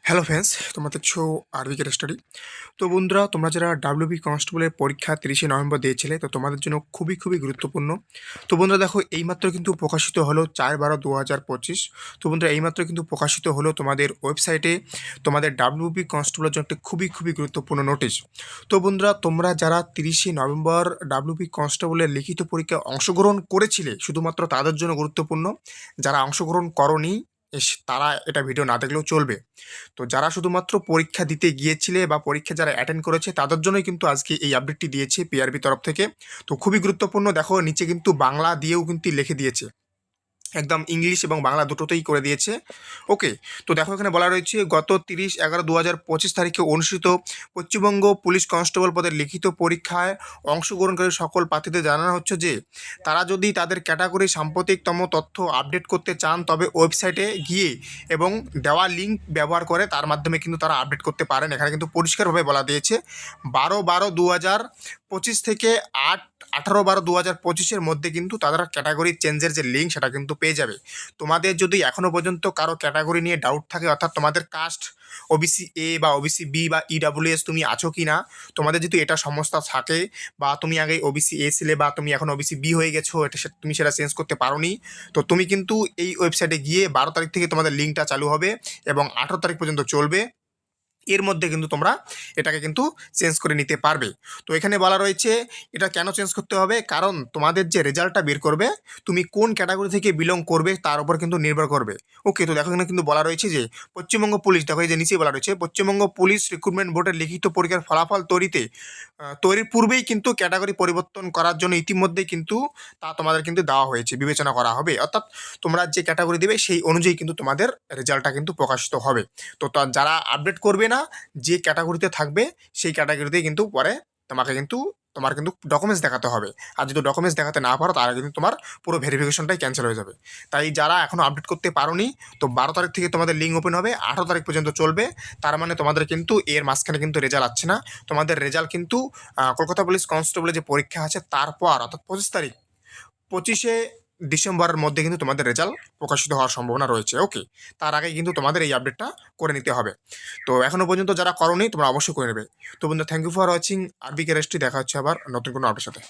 Hello friends, তোমরা দেখছো আরবিকের study. তো বন্ধুরা, তোমরা যারা ডাব্লিউবি কনস্টেবলের পরীক্ষা 30শে নভেম্বর দিয়েছিলে, তো তোমাদের জন্য খুবই খুবই গুরুত্বপূর্ণ। তো বন্ধুরা দেখো, এইমাত্র কিন্তু প্রকাশিত হলো 4/12/2025। তো বন্ধুরা, এইমাত্র কিন্তু প্রকাশিত হলো তোমাদের ওয়েবসাইটে তোমাদের ডাব্লিউবি কনস্টেবলের জন্য একটা খুবই খুবই গুরুত্বপূর্ণ নোটিশ। তো বন্ধুরা, তোমরা যারা 30শে নভেম্বর ডাব্লিউবি কনস্টেবলের লিখিত পরীক্ষায় অংশগ্রহণ করেছিলে, শুধুমাত্র তাদের জন্য গুরুত্বপূর্ণ। যারা অংশগ্রহণ করনি তারা এটা ভিডিও না দেখলেও চলবে। তো যারা শুধুমাত্র পরীক্ষা দিতে গিয়েছিলে বা পরীক্ষা যারা অ্যাটেন্ড করেছে তাদের জন্যই কিন্তু আজকে এই আপডেটটি দিয়েছে পিআরবি তরফ থেকে। তো খুবই গুরুত্বপূর্ণ। দেখো, নিচে কিন্তু বাংলা দিয়েও কিন্তু লিখে দিয়েছে, একদম ইংলিশ এবং বাংলা দুটোতেই করে দিয়েছে। ওকে, তো দেখো এখানে বলা রয়েছে, গত 30/11/2025 তারিখে অনুষ্ঠিত পশ্চিমবঙ্গ পুলিশ কনস্টেবল পদের লিখিত পরীক্ষায় অংশগ্রহণকারী সকল প্রার্থীদের জানানো হচ্ছে যে তারা যদি তাদের ক্যাটাগরি সাম্প্রতিকতম তথ্য আপডেট করতে চান, তবে ওয়েবসাইটে গিয়ে এবং দেওয়া লিঙ্ক ব্যবহার করে তার মাধ্যমে কিন্তু তারা আপডেট করতে পারেন। এখানে কিন্তু পরিষ্কারভাবে বলা দিয়েছে 12/12/2025 থেকে 18/12/2025 মধ্যে কিন্তু তারা ক্যাটাগরি চেঞ্জের যে লিঙ্ক সেটা কিন্তু পেয়ে যাবে। তোমাদের যদি এখনও পর্যন্ত কারো ক্যাটাগরি নিয়ে ডাউট থাকে, অর্থাৎ তোমাদের কাস্ট ওবিসি এ বা ওবিসি বি বা ইডাব্লিউএস তুমি আছো কি না, তোমাদের যদি এটা সমস্যা থাকে বা তুমি আগে ওবিসি এ ছিলে বা তুমি এখন ওবিসি বি হয়ে গেছো, তুমি সেটা চেঞ্জ করতে পারোনি, তো তুমি কিন্তু এই ওয়েবসাইটে গিয়ে 12 তারিখ থেকে তোমাদের লিঙ্কটা চালু হবে এবং 18 তারিখ পর্যন্ত চলবে। এর মধ্যে কিন্তু তোমরা এটাকে কিন্তু চেঞ্জ করে নিতে পারবে। তো এখানে বলা রয়েছে এটা কেন চেঞ্জ করতে হবে, কারণ তোমাদের যে রেজাল্টটা বের করবে তুমি কোন ক্যাটাগরি থেকে বিলং করবে তার উপর কিন্তু নির্ভর করবে। ওকে, তো দেখো এখানে কিন্তু বলা রয়েছে যে পশ্চিমবঙ্গ পুলিশ, দেখো এই যে নিচেই বলা রয়েছে, পশ্চিমবঙ্গ পুলিশ রিক্রুটমেন্ট বোর্ডের লিখিত পরীক্ষার ফলাফল তৈরির পূর্বেই কিন্তু ক্যাটাগরি পরিবর্তন করার জন্য ইতিমধ্যেই কিন্তু তা তোমাদের কিন্তু দেওয়া হয়েছে, বিবেচনা করা হবে। অর্থাৎ তোমরা যে ক্যাটাগরি দেবে সেই অনুযায়ী কিন্তু তোমাদের রেজাল্টটা কিন্তু প্রকাশিত হবে। তো যারা আপডেট করবে না, যে ক্যাটাগরিতে থাকবে সেই ক্যাটাগরিতেই কিন্তু পরে তোমার কিন্তু ডকুমেন্টস দেখাতে হবে। আর যদি ডকুমেন্টস দেখাতে না পারো তাহলে কিন্তু তোমার পুরো ভেরিফিকেশনটাই ক্যান্সেল হয়ে যাবে। তাই যারা এখনও আপডেট করতে পারোনি, তো 12 তারিখ থেকে তোমাদের লিঙ্ক ওপেন হবে, 18 তারিখ পর্যন্ত চলবে। তার মানে তোমাদের কিন্তু এর মাঝখানে কিন্তু রেজাল্ট আসছে না। তোমাদের রেজাল্ট কিন্তু কলকাতা পুলিশ কনস্টেবলের যে পরীক্ষা আছে তারপর, অর্থাৎ 25 তারিখ, 25শে ডিসেম্বরের মধ্যে কিন্তু তোমাদের রেজাল্ট প্রকাশিত হওয়ার সম্ভাবনা রয়েছে। ওকে, তার আগে কিন্তু তোমাদের এই আপডেটটা করে নিতে হবে। তো এখনও পর্যন্ত যারা করোনি তোমরা অবশ্যই করে নেবে। তো বন্ধু, থ্যাংক ইউ ফর ওয়াচিং আরবিকে রেস্টি। দেখা হচ্ছে আবার নতুন কোনো আপডেটের সাথে।